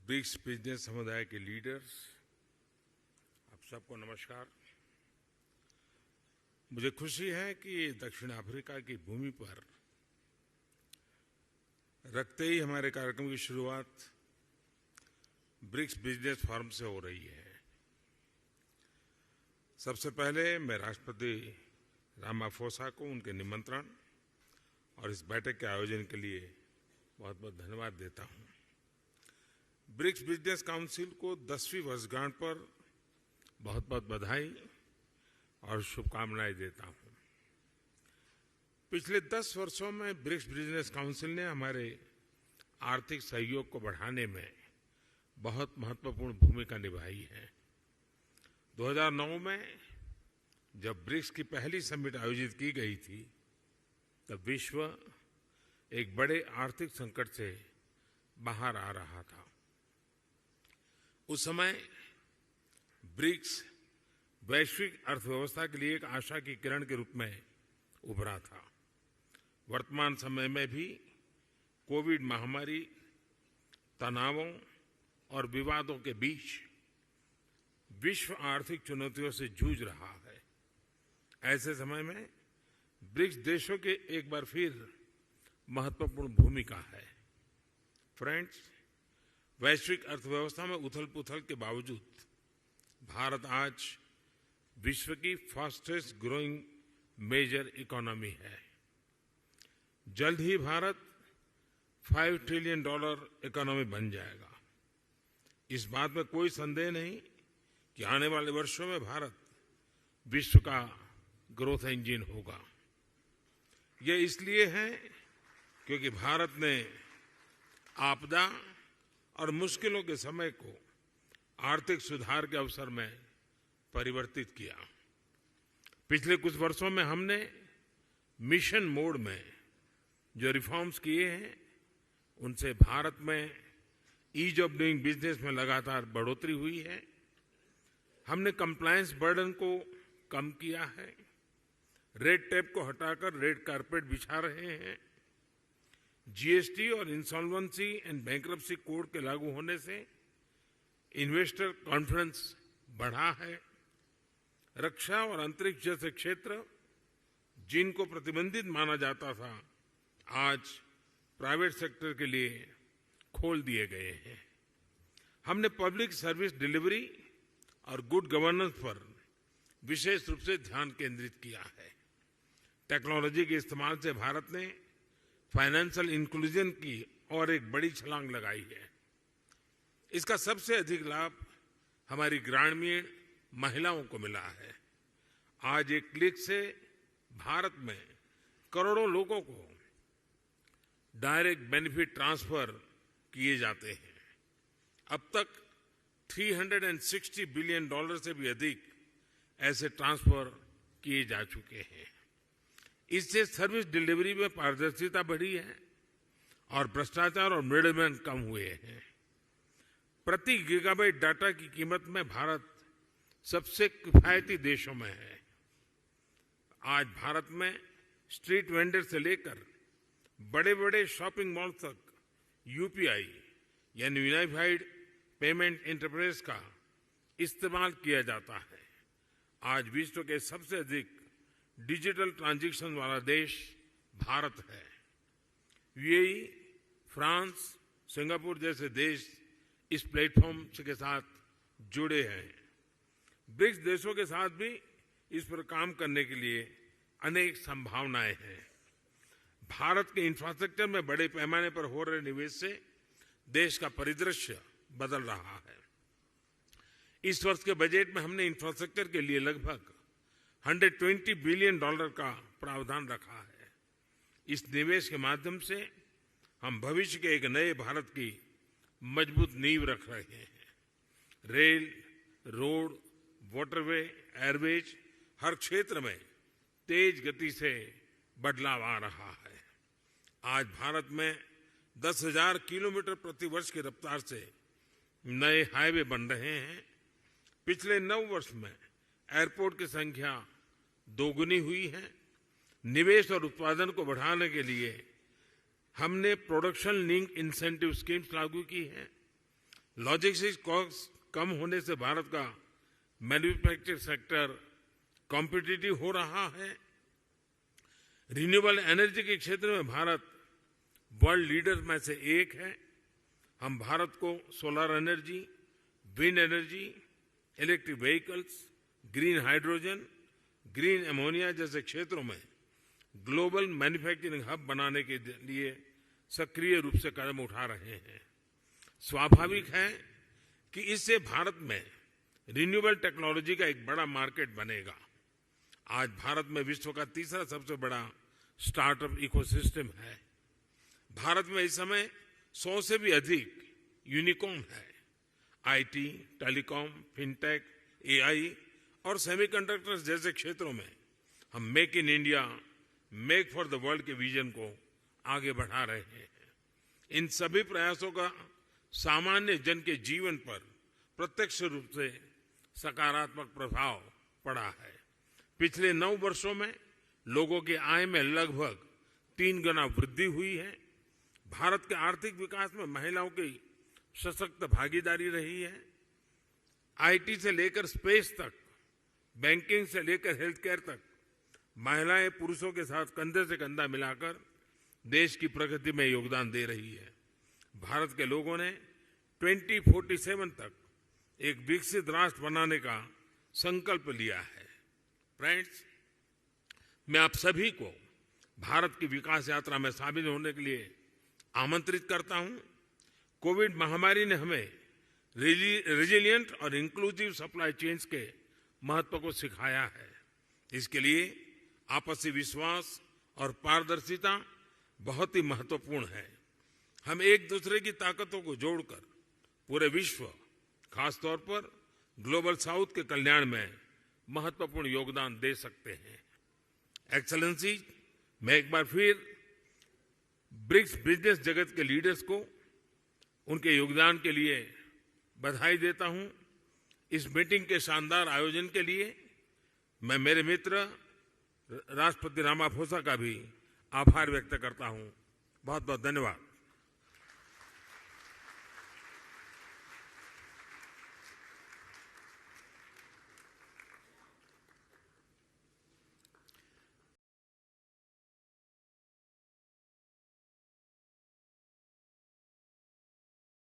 BRICS business समुदाय के leaders, आप सबको नमस्कार। मुझे खुशी है कि दक्षिण अफ्रीका की भूमि पर रखते ही हमारे कार्यक्रम की शुरुआत ब्रिक्स बिजनेस फोरम से हो रही है। सबसे पहले मैं राष्ट्रपति रामाफोसा को उनके निमंत्रण और इस बैठक के आयोजन के लिए बहुत बहुत धन्यवाद देता हूं। ब्रिक्स बिजनेस काउंसिल को 10वीं वर्षगांठ पर बहुत बहुत बधाई और शुभकामनाएं देता हूं। पिछले 10 वर्षों में ब्रिक्स बिजनेस काउंसिल ने हमारे आर्थिक सहयोग को बढ़ाने में बहुत महत्वपूर्ण भूमिका निभाई है। 2009 में जब ब्रिक्स की पहली समिट आयोजित की गई थी, तब विश्व एक बड़े आर्थिक संकट से बाहर आ रहा था। उस समय ब्रिक्स वैश्विक अर्थव्यवस्था के लिए एक आशा की किरण के रूप में उभरा था। वर्तमान समय में भी कोविड महामारी, तनावों और विवादों के बीच विश्व आर्थिक चुनौतियों से जूझ रहा है। ऐसे समय में ब्रिक्स देशों के एक बार फिर महत्वपूर्ण भूमिका है। फ्रेंड्स, वैश्विक अर्थव्यवस्था में उथल-पुथल के बावजूद भारत आज विश्व की फास्टेस्ट ग्रोइंग मेजर इकोनॉमी है। जल्द ही भारत $5 ट्रिलियन इकोनॉमी बन जाएगा। इस बात में कोई संदेह नहीं कि आने वाले वर्षों में भारत विश्व का ग्रोथ इंजन होगा। ये इसलिए है क्योंकि भारत ने आपदा और मुश्किलों के समय को आर्थिक सुधार के अवसर में परिवर्तित किया। पिछले कुछ वर्षों में हमने मिशन मोड में जो रिफॉर्म्स किए हैं, उनसे भारत में ईज ऑफ डूइंग बिजनेस में लगातार बढ़ोतरी हुई है। हमने कंप्लायंस बर्डन को कम किया है, रेड टेप को हटाकर रेड कारपेट बिछा रहे हैं। जीएसटी और इंसॉल्वेंसी एंड बैंक्रप्सी कोड के लागू होने से इन्वेस्टर कॉन्फिडेंस बढ़ा है। रक्षा और अंतरिक्ष जैसे क्षेत्र जिनको प्रतिबंधित माना जाता था, आज प्राइवेट सेक्टर के लिए खोल दिए गए हैं। हमने पब्लिक सर्विस डिलीवरी और गुड गवर्नेंस पर विशेष रूप से ध्यान केंद्रित किया है। टेक्नोलॉजी के इस्तेमाल से भारत ने फाइनेंशियल इंक्लूजन की और एक बड़ी छलांग लगाई है। इसका सबसे अधिक लाभ हमारी ग्रामीण महिलाओं को मिला है। आज एक क्लिक से भारत में करोड़ों लोगों को डायरेक्ट बेनिफिट ट्रांसफर किए जाते हैं। अब तक $360 बिलियन से भी अधिक ऐसे ट्रांसफर किए जा चुके हैं। इससे सर्विस डिलीवरी में पारदर्शिता बढ़ी है और भ्रष्टाचार और मिडलमैन कम हुए हैं। प्रति गीगाबाइट डाटा की कीमत में भारत सबसे किफायती देशों में है। आज भारत में स्ट्रीट वेंडर से लेकर बड़े-बड़े शॉपिंग मॉल तक यूपीआई यानी यूनिफाइड पेमेंट इंटरफेस का इस्तेमाल किया जाता है। आज विश्व के सबसे अधिक डिजिटल ट्रांजैक्शन वाला देश भारत है। यूएई, फ्रांस, सिंगापुर जैसे देश इस प्लेटफॉर्म के साथ जुड़े हैं। ब्रिक्स देशों के साथ भी इस पर काम करने के लिए अनेक संभावनाएं हैं। भारत के इंफ्रास्ट्रक्चर में बड़े पैमाने पर हो रहे निवेश से देश का परिदृश्य बदल रहा है। इस वर्ष के बजट में हमने इंफ्रास्ट्रक्चर के लिए लगभग $120 बिलियन का प्रावधान रखा है। इस निवेश के माध्यम से हम भविष्य के एक नए भारत की मजबूत नींव रख रहे हैं। रेल, रोड, वाटरवे, एयरवेज हर क्षेत्र में तेज गति से बदलाव आ रहा है। आज भारत में 10,000 किलोमीटर प्रति वर्ष की रफ्तार से नए हाईवे बन रहे हैं। पिछले 9 वर्ष में एयरपोर्ट की संख्या दोगुनी हुई है। निवेश और उत्पादन को बढ़ाने के लिए हमने प्रोडक्शन लिंक इंसेंटिव स्कीम्स लागू की हैं। लॉजिस्टिक्स कॉस्ट कम होने से भारत का मैन्युफैक्चरिंग सेक्टर कॉम्पिटिटिव हो रहा है। रिन्यूएबल एनर्जी के क्षेत्र में भारत वर्ल्ड लीडर में से एक है। हम भारत को solar energy, wind energy, electric vehicles, green hydrogen, green ammonia जैसे क्षेत्रों में ग्लोबल मैन्युफैक्चरिंग हब बनाने के लिए सक्रिय रूप से कदम उठा रहे हैं। स्वाभाविक है कि इससे भारत में रिन्यूएबल टेक्नोलॉजी का एक बड़ा मार्केट बनेगा। आज भारत में विश्व का तीसरा सबसे बड़ा स्टार्टअप इकोसिस्टम है। भारत में इस समय 100 से भी अधिक यूनिकॉर्न है। आईटी, टेलीकॉम, फिनटेक, एआई और सेमीकंडक्टर्स जैसे क्षेत्रों में हम make in India, make for the world के विजन को आगे बढ़ा रहे हैं। इन सभी प्रयासों का सामान्य जन के जीवन पर प्रत्यक्ष रूप से सकारात्मक प्रभाव पड़ा है। पिछले 9 वर्षों में लोगों की आय में लगभग 3 गुना वृद्धि हुई है। भारत के आर्थिक विकास में महिलाओं की सशक्त भागीदारी रही है। आईटी से लेकर स्पेस तक, बैंकिंग से लेकर हेल्थ केयर तक महिलाएं पुरुषों के साथ कंधे से कंधा मिलाकर देश की प्रगति में योगदान दे रही है। भारत के लोगों ने 2047 तक एक विकसित राष्ट्र बनाने का संकल्प लिया है। फ्रेंड्स, मैं आप सभी को भारत की विकास यात्रा में शामिल होने के लिए आमंत्रित करता हूं। कोविड महामारी ने हमें रेजिलिएंट और इंक्लूसिव सप्लाई चेन्स के महत्व को सिखाया है। इसके लिए आपसी विश्वास और पारदर्शिता बहुत ही महत्वपूर्ण है। हम एक दूसरे की ताकतों को जोड़कर पूरे विश्व, खासतौर पर ग्लोबल साउथ के कल्याण में महत्वपूर्ण योगदान दे सकते हैं। एक्सेलेंसी, मैं एक बार फिर ब्रिक्स बिजनेस जगत के लीडर्स को उनके योगदान के लिए बधाई देता हूं। इस मीटिंग के शानदार आयोजन के लिए मैं मेरे मित्र राष्ट्रपति रामाफोसा का भी आभार व्यक्त करता हूं। बहुत बहुत धन्यवाद।